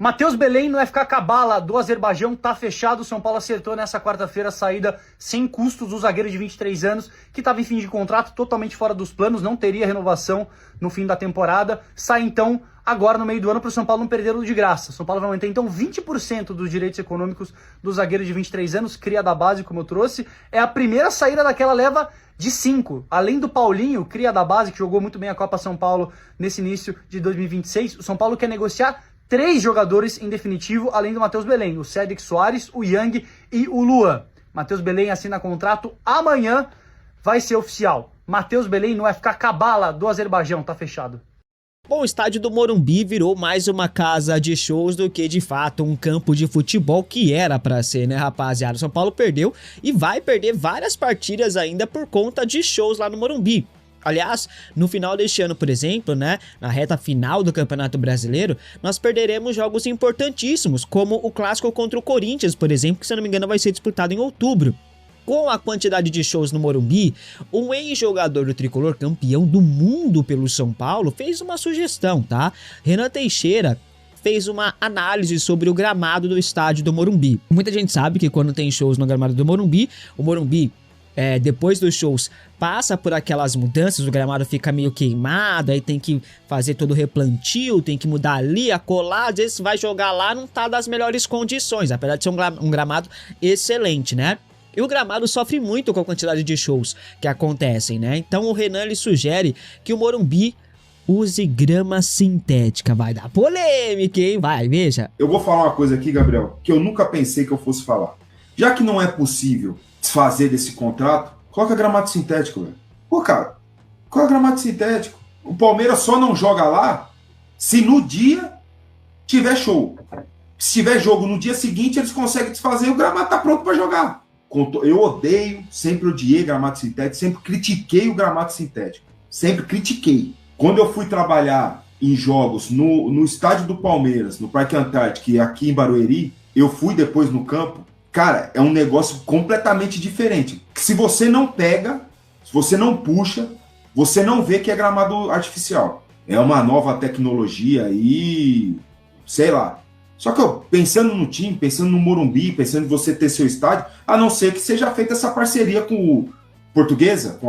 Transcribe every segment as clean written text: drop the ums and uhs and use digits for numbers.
Matheus Belém no FK Cabala do Azerbaijão tá fechado. O São Paulo acertou nessa quarta-feira a saída sem custos do zagueiro de 23 anos, que estava em fim de contrato, totalmente fora dos planos, não teria renovação no fim da temporada. Sai então agora no meio do ano para o São Paulo não perder de graça. O São Paulo vai manter então 20% dos direitos econômicos do zagueiro de 23 anos, cria da base, como eu trouxe. É a primeira saída daquela leva de 5. Além do Paulinho, cria da base, que jogou muito bem a Copa São Paulo nesse início de 2026, o São Paulo quer negociar 3 jogadores em definitivo, além do Matheus Belém, o Cédric Soares, o Yang e o Luan. Matheus Belém assina contrato amanhã, vai ser oficial. Matheus Belém no FK Cabala do Azerbaijão, tá fechado. Bom, o estádio do Morumbi virou mais uma casa de shows do que, de fato, um campo de futebol que era pra ser, né, rapaziada? O São Paulo perdeu e vai perder várias partidas ainda por conta de shows lá no Morumbi. Aliás, no final deste ano, por exemplo, né, na reta final do Campeonato Brasileiro, nós perderemos jogos importantíssimos, como o clássico contra o Corinthians, por exemplo, que, se eu não me engano, vai ser disputado em outubro. Com a quantidade de shows no Morumbi, um ex-jogador do Tricolor, campeão do mundo pelo São Paulo, fez uma sugestão, tá? Renan Teixeira fez uma análise sobre o gramado do estádio do Morumbi. Muita gente sabe que quando tem shows no gramado do Morumbi, o Morumbi, depois dos shows, passa por aquelas mudanças, o gramado fica meio queimado, aí tem que fazer todo o replantio, tem que mudar ali, acolá, às vezes vai jogar lá, não tá das melhores condições, apesar de ser um gramado excelente, né? E o gramado sofre muito com a quantidade de shows que acontecem, né? Então o Renan, ele sugere que o Morumbi use grama sintética. Vai dar polêmica, hein? Vai, veja. Eu vou falar uma coisa aqui, Gabriel, que eu nunca pensei que eu fosse falar. Já que não é possível desfazer desse contrato, coloca gramado sintético, velho. Pô, cara, coloca gramado sintético. O Palmeiras só não joga lá se no dia tiver show. Se tiver jogo no dia seguinte, eles conseguem desfazer e o gramado tá pronto para jogar. Eu odeio, sempre odiei gramado sintético, sempre critiquei o gramado sintético. Sempre critiquei. Quando eu fui trabalhar em jogos no estádio do Palmeiras, no Parque Antártico e aqui em Barueri, eu fui depois no campo. Cara, é um negócio completamente diferente. Se você não pega, se você não puxa, você não vê que é gramado artificial. É uma nova tecnologia e sei lá. Só que pensando no time, pensando no Morumbi, pensando em você ter seu estádio, a não ser que seja feita essa parceria com a Portuguesa,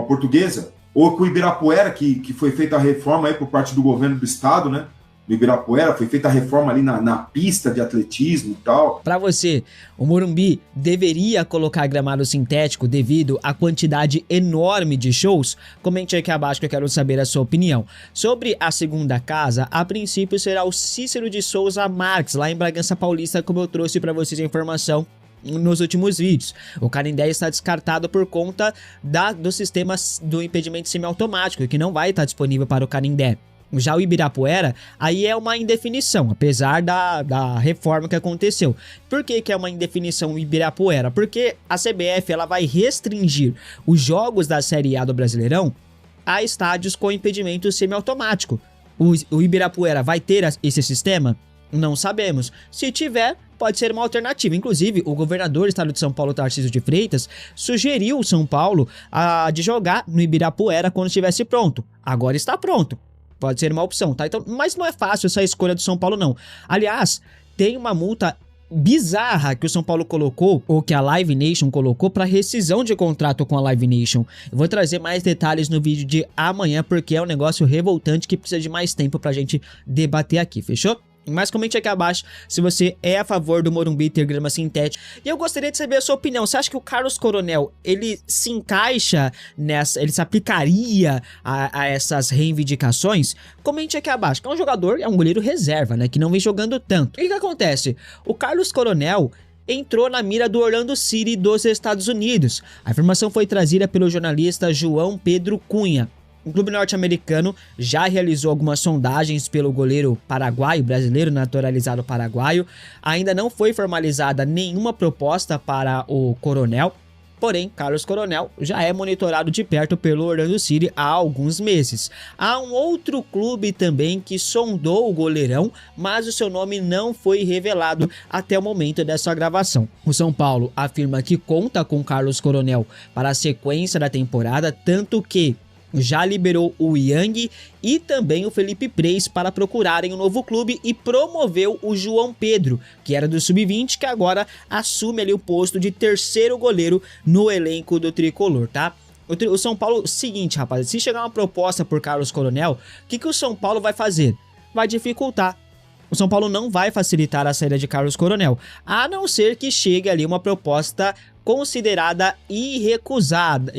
ou com o Ibirapuera, que foi feita a reforma aí por parte do governo do estado, né? Do Ibirapuera, foi feita a reforma ali na pista de atletismo e tal. Para você, o Morumbi deveria colocar gramado sintético devido à quantidade enorme de shows? Comente aqui abaixo que eu quero saber a sua opinião. Sobre a segunda casa, a princípio será o Cícero de Souza Marques, lá em Bragança Paulista, como eu trouxe para vocês a informação nos últimos vídeos. O Canindé está descartado por conta do sistema do impedimento semiautomático, que não vai estar disponível para o Canindé. Já o Ibirapuera, aí é uma indefinição, apesar da reforma que aconteceu. Por que é uma indefinição o Ibirapuera? Porque a CBF ela vai restringir os jogos da Série A do Brasileirão a estádios com impedimento semiautomático. O Ibirapuera vai ter esse sistema? Não sabemos. Se tiver, pode ser uma alternativa. Inclusive, o governador do estado de São Paulo, Tarcísio de Freitas, sugeriu o São Paulo de jogar no Ibirapuera quando estivesse pronto. Agora está pronto. Pode ser uma opção, tá? Então, mas não é fácil essa escolha do São Paulo, não. Aliás, tem uma multa bizarra que o São Paulo colocou, ou que a Live Nation colocou, para rescisão de contrato com a Live Nation. Eu vou trazer mais detalhes no vídeo de amanhã, porque é um negócio revoltante que precisa de mais tempo pra gente debater aqui, fechou? Mas comente aqui abaixo se você é a favor do Morumbi ter grama sintética. E eu gostaria de saber a sua opinião. Você acha que o Carlos Coronel, ele se encaixa nessa, ele se aplicaria a essas reivindicações? Comente aqui abaixo. Que é um jogador, é um goleiro reserva, né? Que não vem jogando tanto. E o que acontece? O Carlos Coronel entrou na mira do Orlando City dos Estados Unidos. A informação foi trazida pelo jornalista João Pedro Cunha. O clube norte-americano já realizou algumas sondagens pelo goleiro paraguaio, brasileiro naturalizado paraguaio. Ainda não foi formalizada nenhuma proposta para o Coronel. Porém, Carlos Coronel já é monitorado de perto pelo Orlando City há alguns meses. Há um outro clube também que sondou o goleirão, mas o seu nome não foi revelado até o momento dessa gravação. O São Paulo afirma que conta com Carlos Coronel para a sequência da temporada, tanto que já liberou o Yang e também o Felipe Preis para procurarem um novo clube e promoveu o João Pedro, que era do Sub-20, que agora assume ali o posto de terceiro goleiro no elenco do Tricolor, tá? O São Paulo, seguinte, rapaz, se chegar uma proposta por Carlos Coronel, o que o São Paulo vai fazer? Vai dificultar. O São Paulo não vai facilitar a saída de Carlos Coronel, a não ser que chegue ali uma proposta considerada irrecusável,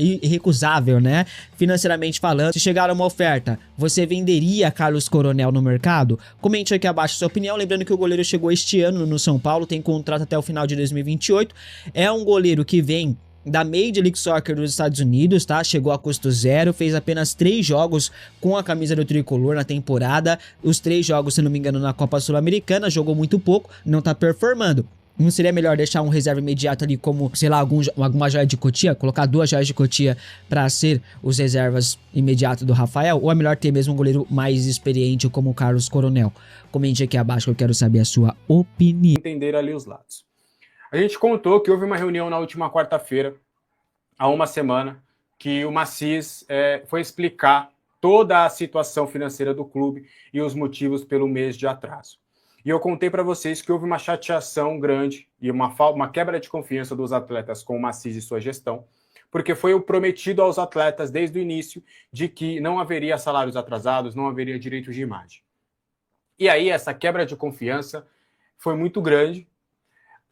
né? Financeiramente falando, se chegar uma oferta, você venderia Carlos Coronel no mercado? Comente aqui abaixo a sua opinião, lembrando que o goleiro chegou este ano no São Paulo, tem contrato até o final de 2028, é um goleiro que vem da Major League Soccer dos Estados Unidos, tá? Chegou a custo zero, fez apenas 3 jogos com a camisa do Tricolor na temporada, os 3 jogos, se não me engano, na Copa Sul-Americana, jogou muito pouco, não tá performando. Não seria melhor deixar um reserva imediato ali como, sei lá, alguma joia de Cotia? Colocar 2 joias de Cotia para ser os reservas imediatos do Rafael? Ou é melhor ter mesmo um goleiro mais experiente como o Carlos Coronel? Comente aqui abaixo que eu quero saber a sua opinião. Entender ali os lados. A gente contou que houve uma reunião na última quarta-feira, há uma semana, que o Maciz foi explicar toda a situação financeira do clube e os motivos pelo mês de atraso. E eu contei para vocês que houve uma chateação grande e uma quebra de confiança dos atletas com o Maciz e sua gestão, porque foi o prometido aos atletas desde o início de que não haveria salários atrasados, não haveria direitos de imagem. E aí essa quebra de confiança foi muito grande.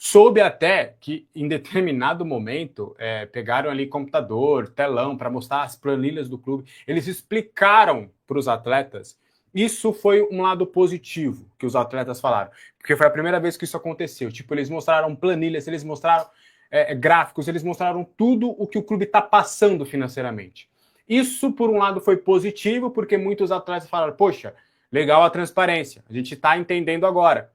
Soube até que, em determinado momento, pegaram ali computador, telão, para mostrar as planilhas do clube. Eles explicaram para os atletas. Isso foi um lado positivo que os atletas falaram. Porque foi a primeira vez que isso aconteceu. Tipo, eles mostraram planilhas, eles mostraram gráficos, eles mostraram tudo o que o clube está passando financeiramente. Isso, por um lado, foi positivo, porque muitos atletas falaram, poxa, legal a transparência, a gente está entendendo agora.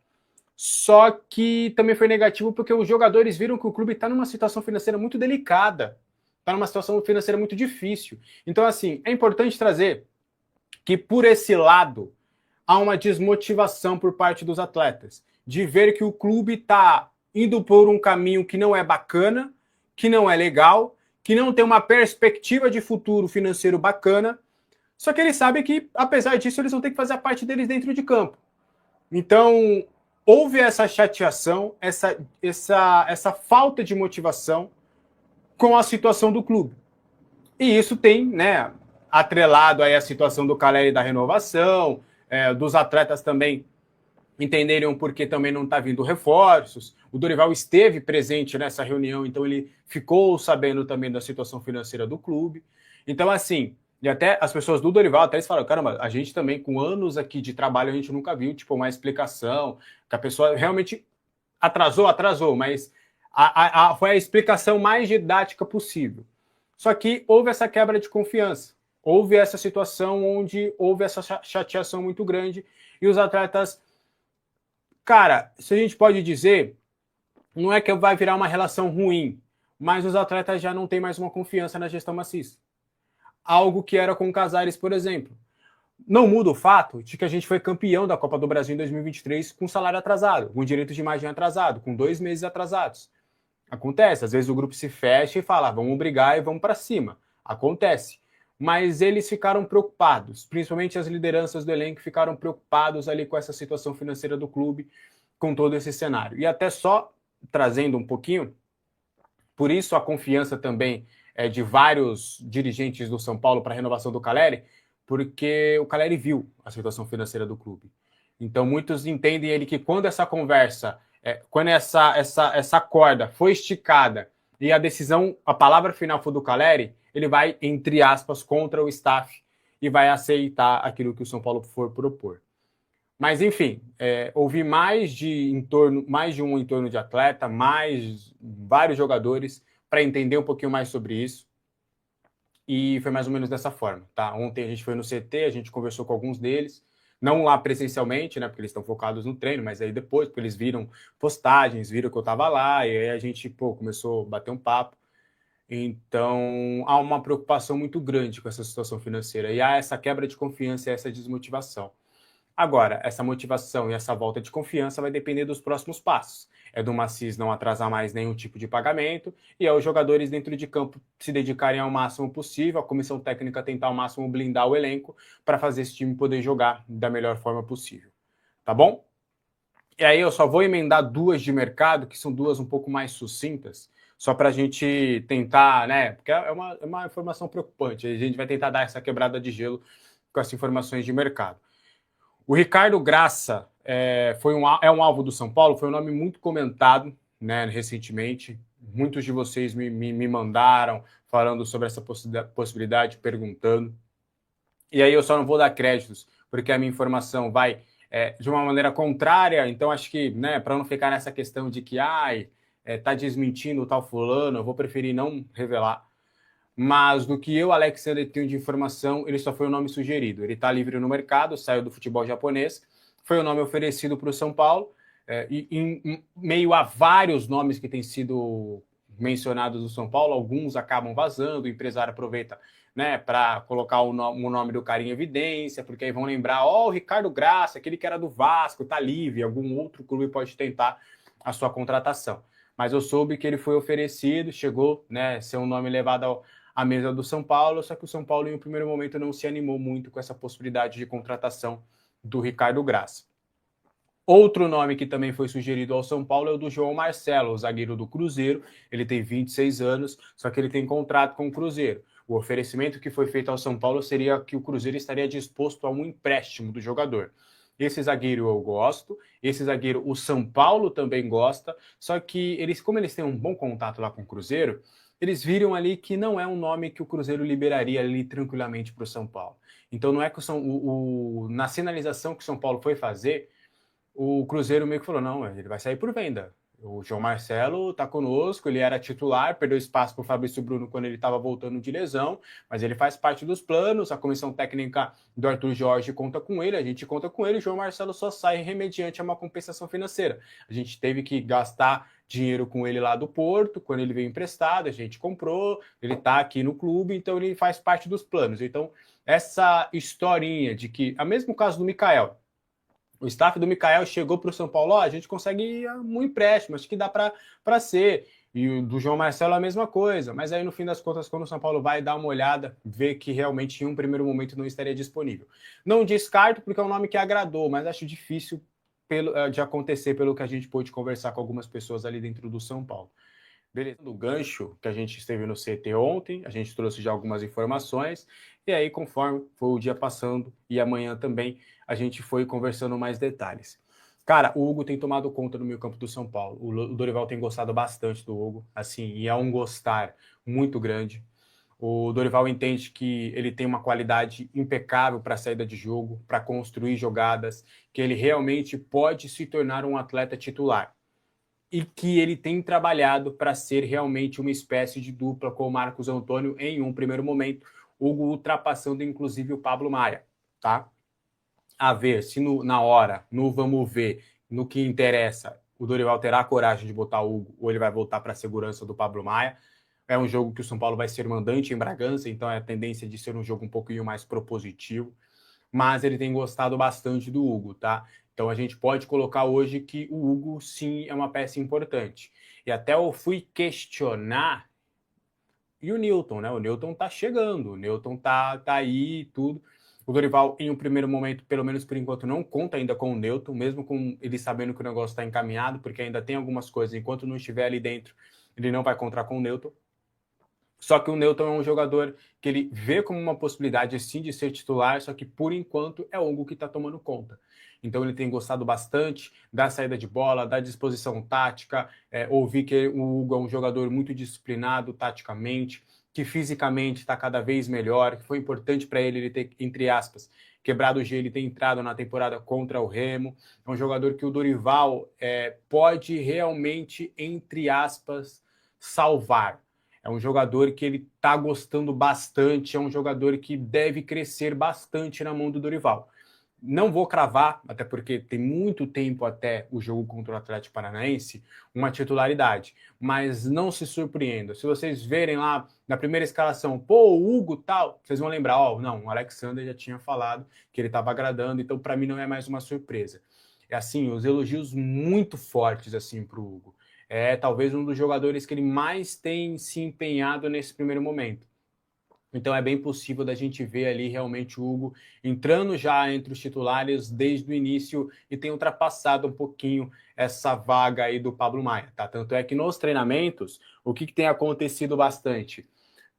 Só que também foi negativo porque os jogadores viram que o clube está numa situação financeira muito delicada, está numa situação financeira muito difícil. Então, assim, é importante trazer que por esse lado há uma desmotivação por parte dos atletas, de ver que o clube está indo por um caminho que não é bacana, que não é legal, que não tem uma perspectiva de futuro financeiro bacana, só que eles sabem que, apesar disso, eles vão ter que fazer a parte deles dentro de campo. Então, houve essa chateação, essa falta de motivação com a situação do clube. E isso tem, né, atrelado aí a situação do Caleri da renovação, dos atletas também entenderem o porquê também não está vindo reforços. O Dorival esteve presente nessa reunião, então ele ficou sabendo também da situação financeira do clube. Então, assim, e até as pessoas do Dorival até eles falam, caramba, a gente também, com anos aqui de trabalho, a gente nunca viu, tipo, uma explicação, que a pessoa realmente atrasou, mas foi a explicação mais didática possível. Só que houve essa quebra de confiança, houve essa situação onde houve essa chateação muito grande, e os atletas, cara, se a gente pode dizer, não é que vai virar uma relação ruim, mas os atletas já não têm mais uma confiança na gestão Maciz. Algo que era com o Casares, por exemplo. Não muda o fato de que a gente foi campeão da Copa do Brasil em 2023 com salário atrasado, com direito de imagem atrasado, com 2 meses atrasados. Acontece, às vezes o grupo se fecha e fala, vamos brigar e vamos para cima. Acontece. Mas eles ficaram preocupados, principalmente as lideranças do elenco ficaram preocupados ali com essa situação financeira do clube, com todo esse cenário. E até só trazendo um pouquinho, por isso a confiança também de vários dirigentes do São Paulo para a renovação do Caleri, porque o Caleri viu a situação financeira do clube. Então muitos entendem ele que quando essa conversa, quando essa corda foi esticada e a decisão, a palavra final for do Caleri, ele vai, entre aspas, contra o staff e vai aceitar aquilo que o São Paulo for propor. Mas, enfim, houve mais de um entorno de atleta, mais vários jogadores para entender um pouquinho mais sobre isso. E foi mais ou menos dessa forma, tá? Ontem a gente foi no CT, a gente conversou com alguns deles, não lá presencialmente, né? Porque eles estão focados no treino, mas aí depois, porque eles viram postagens, viram que eu estava lá, e aí a gente, começou a bater um papo. Então, há uma preocupação muito grande com essa situação financeira. E há essa quebra de confiança e essa desmotivação. Agora, essa motivação e essa volta de confiança vai depender dos próximos passos. É do Maciz não atrasar mais nenhum tipo de pagamento e é os jogadores dentro de campo se dedicarem ao máximo possível, a comissão técnica tentar ao máximo blindar o elenco para fazer esse time poder jogar da melhor forma possível. Tá bom? E aí eu só vou emendar duas de mercado, que são duas um pouco mais sucintas, só para a gente tentar, né? Porque é uma informação preocupante. A gente vai tentar dar essa quebrada de gelo com essas informações de mercado. O Ricardo Graça é um alvo do São Paulo, foi um nome muito comentado, né, recentemente. Muitos de vocês me mandaram falando sobre essa possibilidade, perguntando. E aí eu só não vou dar créditos, porque a minha informação vai de uma maneira contrária, então acho que, né, para não ficar nessa questão de que tá desmentindo o tal fulano, eu vou preferir não revelar. Mas do que eu, Alexander, tenho de informação, ele só foi o nome sugerido. Ele está livre no mercado, saiu do futebol japonês, foi o nome oferecido para o São Paulo, e em meio a vários nomes que têm sido mencionados no São Paulo, alguns acabam vazando, o empresário aproveita, né, para colocar o nome do cara em evidência, porque aí vão lembrar, o Ricardo Graça, aquele que era do Vasco, está livre, algum outro clube pode tentar a sua contratação. Mas eu soube que ele foi oferecido, chegou, né, ser um nome levado à mesa do São Paulo, só que o São Paulo, em um primeiro momento, não se animou muito com essa possibilidade de contratação do Ricardo Graça. Outro nome que também foi sugerido ao São Paulo é o do João Marcelo, o zagueiro do Cruzeiro. Ele tem 26 anos, só que ele tem contrato com o Cruzeiro. O oferecimento que foi feito ao São Paulo seria que o Cruzeiro estaria disposto a um empréstimo do jogador. Esse zagueiro eu gosto, esse zagueiro o São Paulo também gosta, só que como eles têm um bom contato lá com o Cruzeiro, eles viram ali que não é um nome que o Cruzeiro liberaria ali tranquilamente para o São Paulo. Então não é que na sinalização que o São Paulo foi fazer, o Cruzeiro meio que falou, não, ele vai sair por venda. O João Marcelo está conosco, ele era titular, perdeu espaço para o Fabrício Bruno quando ele estava voltando de lesão, mas ele faz parte dos planos, a comissão técnica do Arthur Jorge conta com ele, a gente conta com ele, o João Marcelo só sai remediante a uma compensação financeira. A gente teve que gastar dinheiro com ele lá do Porto, quando ele veio emprestado, a gente comprou, ele está aqui no clube, então ele faz parte dos planos. Então, essa historinha de que, a mesmo caso do Mikael, o staff do Mikael chegou para o São Paulo, a gente consegue um empréstimo, acho que dá para ser. E o do João Marcelo a mesma coisa. Mas aí, no fim das contas, quando o São Paulo vai dar uma olhada, vê que realmente em um primeiro momento não estaria disponível. Não descarto, porque é um nome que agradou, mas acho difícil de acontecer pelo que a gente pôde conversar com algumas pessoas ali dentro do São Paulo. Beleza, do gancho que a gente esteve no CT ontem, a gente trouxe já algumas informações, e aí conforme foi o dia passando, e amanhã também, a gente foi conversando mais detalhes. Cara, o Hugo tem tomado conta do meio campo do São Paulo, o Dorival tem gostado bastante do Hugo, assim, e é um gostar muito grande. O Dorival entende que ele tem uma qualidade impecável para a saída de jogo, para construir jogadas, que ele realmente pode se tornar um atleta titular. E que ele tem trabalhado para ser realmente uma espécie de dupla com o Marcos Antônio em um primeiro momento, Hugo ultrapassando inclusive o Pablo Maia, tá? A ver se na hora, no vamos ver, no que interessa, o Dorival terá a coragem de botar o Hugo ou ele vai voltar para a segurança do Pablo Maia. É um jogo que o São Paulo vai ser mandante em Bragança, então é a tendência de ser um jogo um pouquinho mais propositivo, mas ele tem gostado bastante do Hugo, tá? Então a gente pode colocar hoje que o Hugo sim é uma peça importante. E até eu fui questionar e o Newton, né? O Newton tá chegando, o Newton tá aí e tudo. O Dorival, em um primeiro momento, pelo menos por enquanto, não conta ainda com o Newton, mesmo com ele sabendo que o negócio está encaminhado, porque ainda tem algumas coisas, enquanto não estiver ali dentro, ele não vai contar com o Newton. Só que o Newton é um jogador que ele vê como uma possibilidade, sim, de ser titular, só que, por enquanto, é o Hugo que está tomando conta. Então, ele tem gostado bastante da saída de bola, da disposição tática, ouvi que o Hugo é um jogador muito disciplinado taticamente, que fisicamente está cada vez melhor, que foi importante para ele ter, entre aspas, quebrado o gelo e ter entrado na temporada contra o Remo. É um jogador que o Dorival pode realmente, entre aspas, salvar. É um jogador que ele está gostando bastante, é um jogador que deve crescer bastante na mão do Dorival. Não vou cravar, até porque tem muito tempo até o jogo contra o Atlético Paranaense, uma titularidade. Mas não se surpreenda. Se vocês verem lá na primeira escalação, pô, o Hugo tal, vocês vão lembrar, ó, não, o Alexander já tinha falado que ele estava agradando, então para mim não é mais uma surpresa. É assim, os elogios muito fortes assim para o Hugo. É talvez um dos jogadores que ele mais tem se empenhado nesse primeiro momento. Então é bem possível da gente ver ali realmente o Hugo entrando já entre os titulares desde o início e tem ultrapassado um pouquinho essa vaga aí do Pablo Maia, tá? Tanto é que nos treinamentos, o que tem acontecido bastante?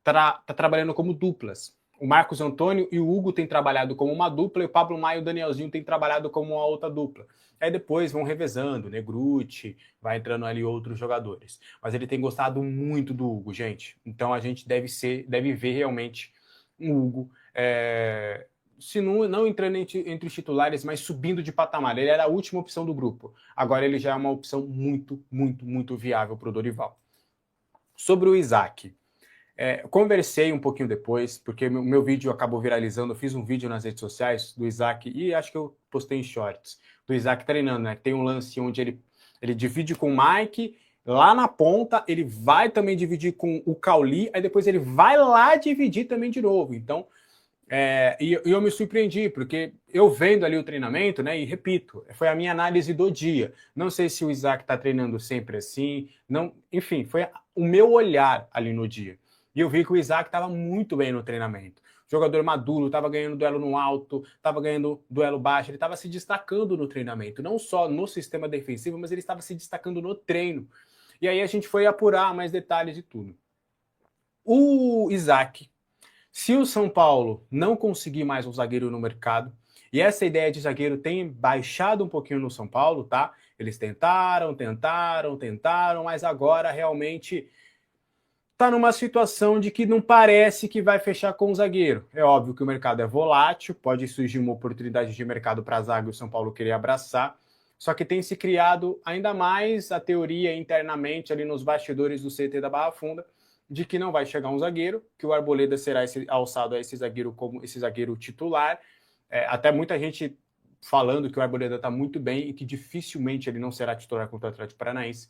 Tá trabalhando como duplas. O Marcos Antônio e o Hugo têm trabalhado como uma dupla e o Pablo Maia e o Danielzinho têm trabalhado como uma outra dupla. Aí depois vão revezando, Negruti, vai entrando ali outros jogadores. Mas ele tem gostado muito do Hugo, gente. Então a gente deve ver realmente um Hugo, se não entrando entre os titulares, mas subindo de patamar. Ele era a última opção do grupo. Agora ele já é uma opção muito, muito, muito viável para o Dorival. Sobre o Isaac. Conversei um pouquinho depois, porque meu vídeo acabou viralizando. Eu fiz um vídeo nas redes sociais do Isaac, e acho que eu postei em shorts, do Isaac treinando, né? Tem um lance onde ele divide com o Mike, lá na ponta, ele vai também dividir com o Cauli, aí depois ele vai lá dividir também de novo. Então, e eu me surpreendi, porque eu vendo ali o treinamento, né, e repito, foi a minha análise do dia. Não sei se o Isaac está treinando sempre assim, não, enfim, foi o meu olhar ali no dia. E eu vi que o Isaac estava muito bem no treinamento. Jogador maduro, estava ganhando duelo no alto, estava ganhando duelo baixo, ele estava se destacando no treinamento, não só no sistema defensivo, mas ele estava se destacando no treino. E aí a gente foi apurar mais detalhes de tudo. O Isaac, se o São Paulo não conseguir mais um zagueiro no mercado, e essa ideia de zagueiro tem baixado um pouquinho no São Paulo, tá? Eles tentaram, mas agora realmente tá numa situação de que não parece que vai fechar com o zagueiro. É óbvio que o mercado é volátil, pode surgir uma oportunidade de mercado para a zaga e o São Paulo querer abraçar, só que tem se criado ainda mais a teoria internamente ali nos bastidores do CT da Barra Funda de que não vai chegar um zagueiro, que o Arboleda será alçado a esse zagueiro como esse zagueiro titular. Até muita gente falando que o Arboleda está muito bem e que dificilmente ele não será titular contra o Atlético Paranaense.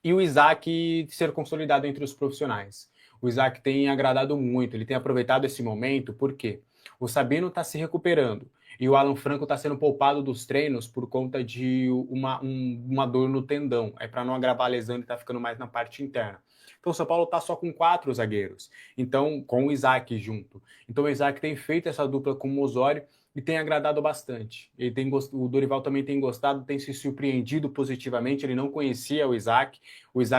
E o Isaac ser consolidado entre os profissionais. O Isaac tem agradado muito, ele tem aproveitado esse momento, porque o Sabino está se recuperando e o Alan Franco está sendo poupado dos treinos por conta de uma dor no tendão. Para não agravar a lesão, ele está ficando mais na parte interna. Então o São Paulo está só com 4 zagueiros, então com o Isaac junto. Então o Isaac tem feito essa dupla com o Osório e tem agradado bastante. O Dorival também tem gostado, tem se surpreendido positivamente. Ele não conhecia o Isaac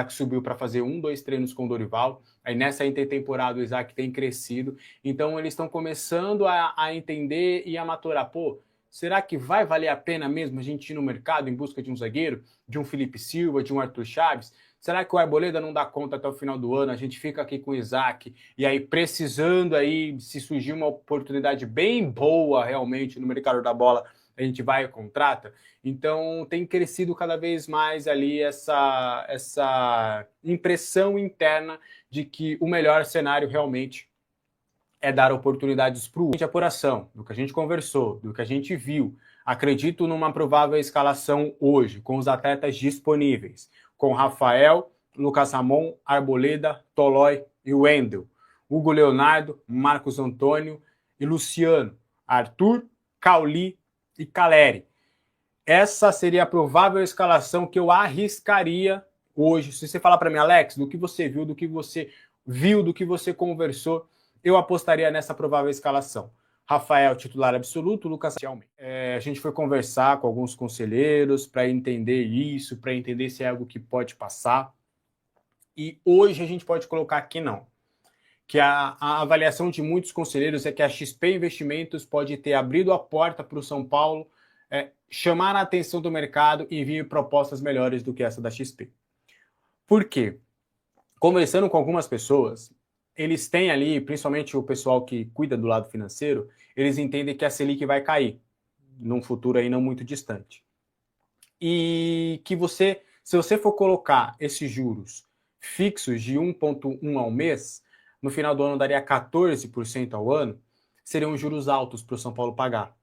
subiu para fazer 2 treinos com o Dorival. Aí nessa intertemporada o Isaac tem crescido. Então eles estão começando a entender e a maturar. Pô, será que vai valer a pena mesmo a gente ir no mercado em busca de um zagueiro, de um Felipe Silva, de um Arthur Chaves? Será que o Arboleda não dá conta até o final do ano? A gente fica aqui com o Isaac e aí precisando aí, se surgir uma oportunidade bem boa realmente no mercado da bola, a gente vai e contrata? Então tem crescido cada vez mais ali essa impressão interna de que o melhor cenário realmente é dar oportunidades para o apuração, do que a gente conversou, do que a gente viu. Acredito numa provável escalação hoje, com os atletas disponíveis, com Rafael, Lucas Ramon, Arboleda, Tolói e Wendel, Hugo Leonardo, Marcos Antônio e Luciano, Arthur, Cauli e Caleri. Essa seria a provável escalação que eu arriscaria hoje. Se você falar para mim, Alex, do que você viu, do que você conversou, eu apostaria nessa provável escalação. Rafael, titular absoluto, Lucas a gente foi conversar com alguns conselheiros para entender isso, para entender se é algo que pode passar. E hoje a gente pode colocar que não. Que a avaliação de muitos conselheiros é que a XP Investimentos pode ter abrido a porta para o São Paulo chamar a atenção do mercado e vir propostas melhores do que essa da XP. Por quê? Conversando com algumas pessoas, eles têm ali, principalmente o pessoal que cuida do lado financeiro, eles entendem que a Selic vai cair num futuro aí não muito distante. E que se você for colocar esses juros fixos de 1,1 ao mês, no final do ano daria 14% ao ano, seriam juros altos para o São Paulo pagar.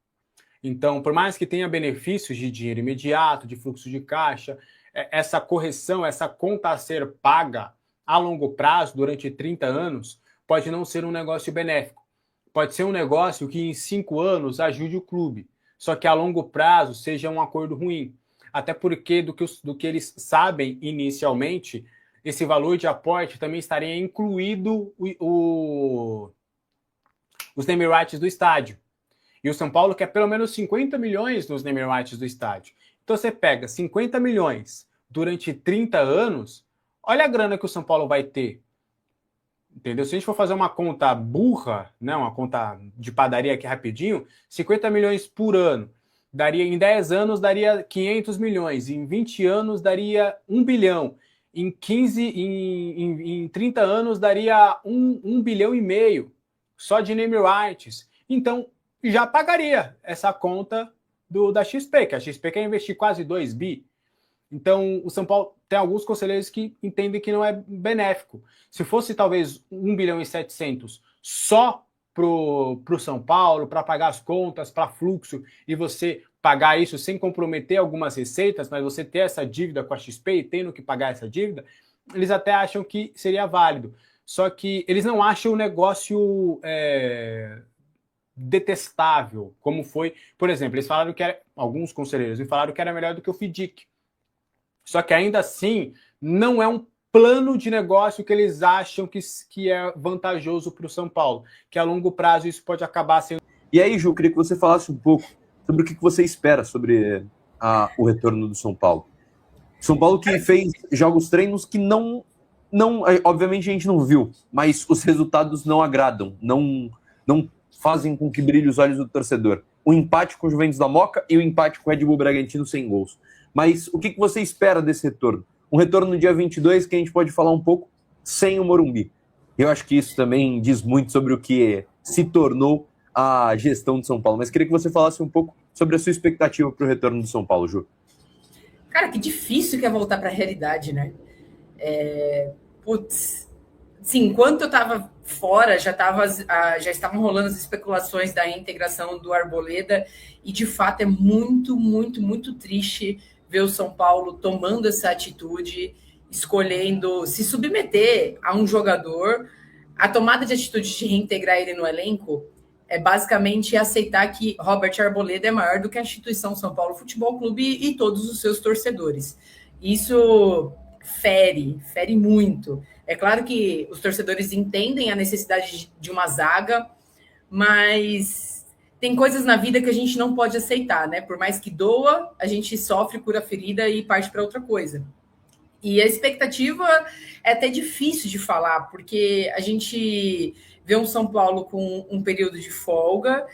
Então, por mais que tenha benefícios de dinheiro imediato, de fluxo de caixa, essa correção, essa conta a ser paga a longo prazo, durante 30 anos, pode não ser um negócio benéfico. Pode ser um negócio que em 5 anos ajude o clube, só que a longo prazo seja um acordo ruim. Até porque, do que eles sabem inicialmente, esse valor de aporte também estaria incluído os naming rights do estádio. E o São Paulo quer pelo menos 50 milhões nos naming rights do estádio. Então você pega 50 milhões durante 30 anos, olha a grana que o São Paulo vai ter. Entendeu? Se a gente for fazer uma conta burra, né, uma conta de padaria aqui rapidinho, 50 milhões por ano, daria em 10 anos daria 500 milhões, em 20 anos daria 1 bilhão, em 30 anos daria 1 bilhão e meio, só de name rights. Então, já pagaria essa conta da XP, que a XP quer investir quase 2 bi. Então, o São Paulo tem alguns conselheiros que entendem que não é benéfico. Se fosse talvez 1 bilhão e 700 só pro São Paulo, para pagar as contas, para fluxo, e você pagar isso sem comprometer algumas receitas, mas você ter essa dívida com a XP e tendo que pagar essa dívida, eles até acham que seria válido. Só que eles não acham o negócio detestável, como foi. Por exemplo, eles falaram que alguns conselheiros me falaram que era melhor do que o FIDIC. Só que ainda assim, não é um plano de negócio que eles acham que é vantajoso para o São Paulo, que a longo prazo isso pode acabar sendo. E aí, Ju, eu queria que você falasse um pouco sobre o que você espera sobre o retorno do São Paulo. São Paulo que fez jogos treinos que não, obviamente a gente não viu, mas os resultados não agradam, não fazem com que brilhe os olhos do torcedor. O empate com o Juventus da Moca e o empate com o Red Bull Bragantino sem gols. Mas o que você espera desse retorno? Um retorno no dia 22 que a gente pode falar um pouco sem o Morumbi. Eu acho que isso também diz muito sobre o que se tornou a gestão de São Paulo. Mas queria que você falasse um pouco sobre a sua expectativa para o retorno do São Paulo, Ju. Cara, que difícil que é voltar para a realidade, né? Sim, enquanto eu estava fora, já estavam rolando as especulações da reintegração do Arboleda, e de fato é muito, muito, muito triste ver o São Paulo tomando essa atitude, escolhendo se submeter a um jogador. A tomada de atitude de reintegrar ele no elenco é basicamente aceitar que Robert Arboleda é maior do que a instituição São Paulo Futebol Clube e todos os seus torcedores. Isso fere muito. É claro que os torcedores entendem a necessidade de uma zaga, mas tem coisas na vida que a gente não pode aceitar, né? Por mais que doa, a gente sofre, cura a ferida e parte para outra coisa. E a expectativa é até difícil de falar, porque a gente vê um São Paulo com um período de folga,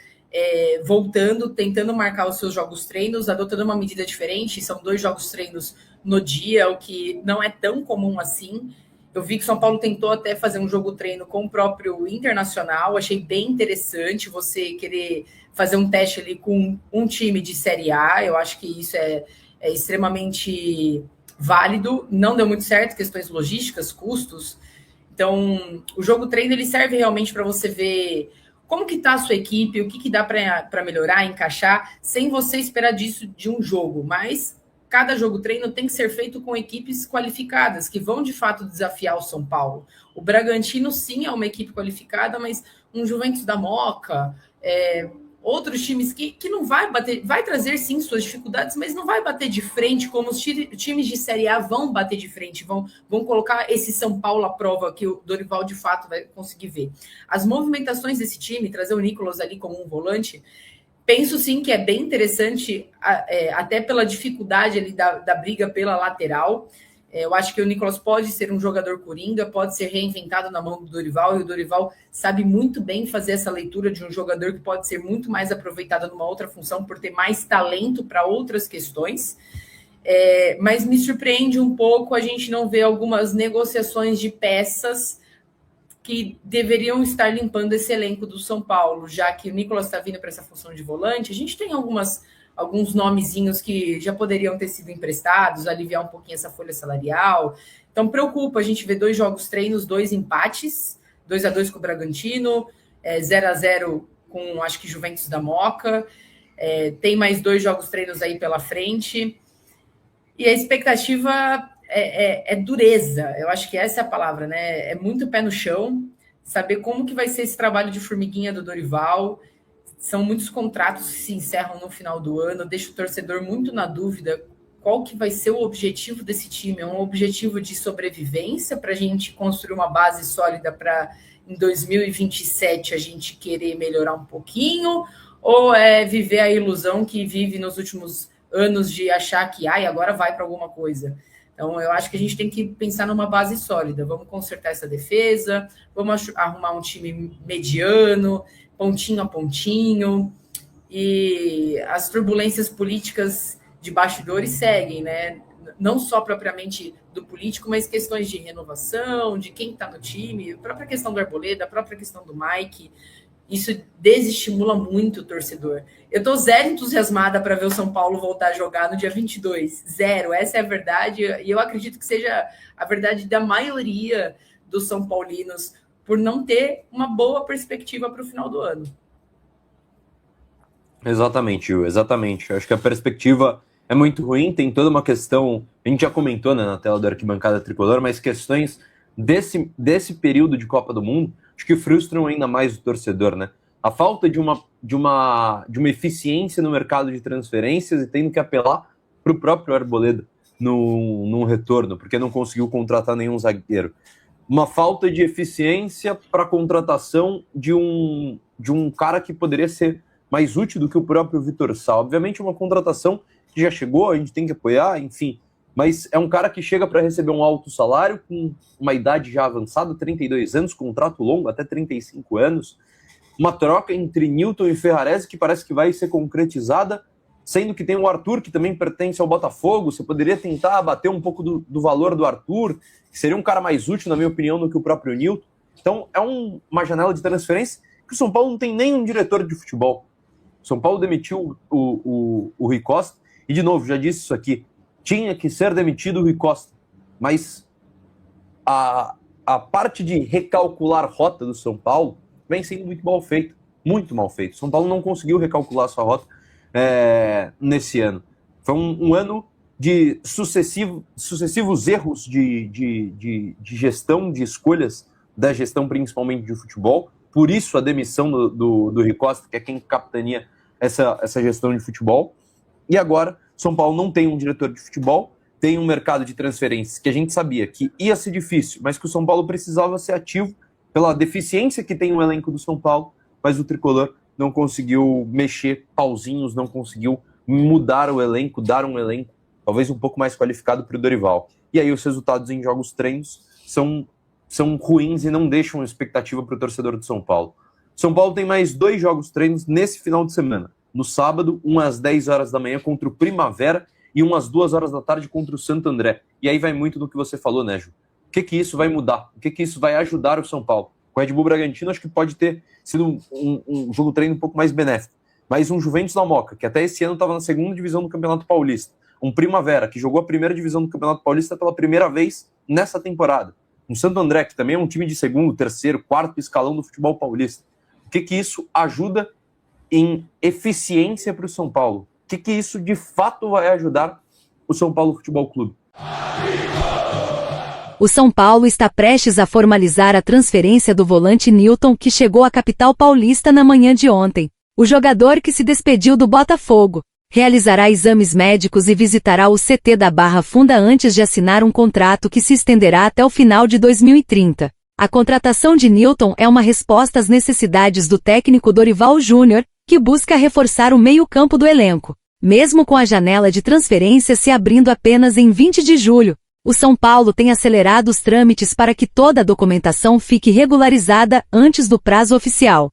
voltando, tentando marcar os seus jogos treinos, adotando uma medida diferente. São 2 jogos treinos no dia, o que não é tão comum assim. Eu vi que São Paulo tentou até fazer um jogo treino com o próprio Internacional, achei bem interessante você querer fazer um teste ali com um time de Série A. Eu acho que isso é extremamente válido. Não deu muito certo, questões logísticas, custos. Então, o jogo treino ele serve realmente para você ver como que está a sua equipe, o que dá para melhorar, encaixar, sem você esperar disso de um jogo. Mas cada jogo treino tem que ser feito com equipes qualificadas, que vão de fato desafiar o São Paulo. O Bragantino, sim, é uma equipe qualificada, mas um Juventus da Moca, outros times que não vai bater, vai trazer sim suas dificuldades, mas não vai bater de frente como os times de Série A vão bater de frente, vão colocar esse São Paulo à prova, que o Dorival de fato vai conseguir ver. As movimentações desse time, trazer o Nicolas ali como um volante, penso sim que é bem interessante, até pela dificuldade ali da briga pela lateral. Eu acho que o Nicolas pode ser um jogador coringa, pode ser reinventado na mão do Dorival, e o Dorival sabe muito bem fazer essa leitura de um jogador que pode ser muito mais aproveitado numa outra função, por ter mais talento para outras questões. Mas me surpreende um pouco a gente não ver algumas negociações de peças que deveriam estar limpando esse elenco do São Paulo, já que o Nicolas está vindo para essa função de volante. A gente tem alguns nomezinhos que já poderiam ter sido emprestados, aliviar um pouquinho essa folha salarial. Então, preocupa a gente ver 2 jogos treinos, 2 empates, 2-2 com o Bragantino, 0-0 com, acho que, Juventus da Moca. Tem mais 2 jogos treinos aí pela frente. E a expectativa é dureza. Eu acho que essa é a palavra, né? É muito pé no chão, saber como que vai ser esse trabalho de formiguinha do Dorival. São muitos contratos que se encerram no final do ano, deixa o torcedor muito na dúvida qual que vai ser o objetivo desse time. É um objetivo de sobrevivência para a gente construir uma base sólida para em 2027 a gente querer melhorar um pouquinho, ou é viver a ilusão que vive nos últimos anos de achar que agora vai para alguma coisa. Então, eu acho que a gente tem que pensar numa base sólida. Vamos consertar essa defesa, vamos arrumar um time mediano, pontinho a pontinho, e as turbulências políticas de bastidores seguem, né? Não só propriamente do político, mas questões de renovação, de quem está no time, a própria questão do Arboleda, a própria questão do Mike. Isso desestimula muito o torcedor. Eu estou zero entusiasmada para ver o São Paulo voltar a jogar no dia 22. Zero, essa é a verdade. E eu acredito que seja a verdade da maioria dos São Paulinos, por não ter uma boa perspectiva para o final do ano. Exatamente, Will, exatamente. Eu acho que a perspectiva é muito ruim, tem toda uma questão, a gente já comentou, né, na tela da Arquibancada Tricolor, mas questões desse período de Copa do Mundo, acho que frustram ainda mais o torcedor, né? A falta de uma eficiência no mercado de transferências e tendo que apelar para o próprio Arboleda num retorno, porque não conseguiu contratar nenhum zagueiro. Uma falta de eficiência para a contratação de um cara que poderia ser mais útil do que o próprio Vitor Sá. Obviamente uma contratação que já chegou, a gente tem que apoiar, enfim, mas é um cara que chega para receber um alto salário, com uma idade já avançada, 32 anos, contrato longo, até 35 anos, uma troca entre Newton e Ferrarese que parece que vai ser concretizada, sendo que tem o Arthur, que também pertence ao Botafogo. Você poderia tentar abater um pouco do valor do Arthur, que seria um cara mais útil, na minha opinião, do que o próprio Newton. Então, é uma janela de transferência que o São Paulo não tem nenhum diretor de futebol. O São Paulo demitiu o Rui Costa, e, de novo, já disse isso aqui, tinha que ser demitido o Rui Costa, mas a parte de recalcular rota do São Paulo vem sendo muito mal feita, muito mal feito. O São Paulo não conseguiu recalcular sua rota nesse ano. Foi um ano de sucessivos erros de gestão, de escolhas da gestão, principalmente de futebol. Por isso a demissão do Rui Costa, que é quem capitania essa gestão de futebol. E agora, São Paulo não tem um diretor de futebol, tem um mercado de transferências que a gente sabia que ia ser difícil, mas que o São Paulo precisava ser ativo pela deficiência que tem o elenco do São Paulo, mas o Tricolor não conseguiu mexer pauzinhos, não conseguiu mudar o elenco, dar um elenco talvez um pouco mais qualificado para o Dorival. E aí os resultados em jogos treinos são ruins e não deixam expectativa para o torcedor do São Paulo. São Paulo tem mais 2 jogos treinos nesse final de semana. No sábado, um às 10 horas da manhã contra o Primavera e um às 2 horas da tarde contra o Santo André. E aí vai muito do que você falou, né, Ju? O que isso vai mudar? O que isso vai ajudar o São Paulo? Com o Red Bull Bragantino, acho que pode ter sido um jogo treino um pouco mais benéfico. Mas um Juventus da Moca, que até esse ano estava na 2ª divisão do Campeonato Paulista. Um Primavera, que jogou a 1ª divisão do Campeonato Paulista pela primeira vez nessa temporada. Um Santo André, que também é um time de 2º, 3º, 4º escalão do futebol paulista. O que isso ajuda em eficiência para o São Paulo? O que isso de fato vai ajudar o São Paulo Futebol Clube? O São Paulo está prestes a formalizar a transferência do volante Newton, que chegou à capital paulista na manhã de ontem. O jogador, que se despediu do Botafogo, realizará exames médicos e visitará o CT da Barra Funda antes de assinar um contrato que se estenderá até o final de 2030. A contratação de Newton é uma resposta às necessidades do técnico Dorival Júnior, que busca reforçar o meio-campo do elenco. Mesmo com a janela de transferência se abrindo apenas em 20 de julho, o São Paulo tem acelerado os trâmites para que toda a documentação fique regularizada antes do prazo oficial.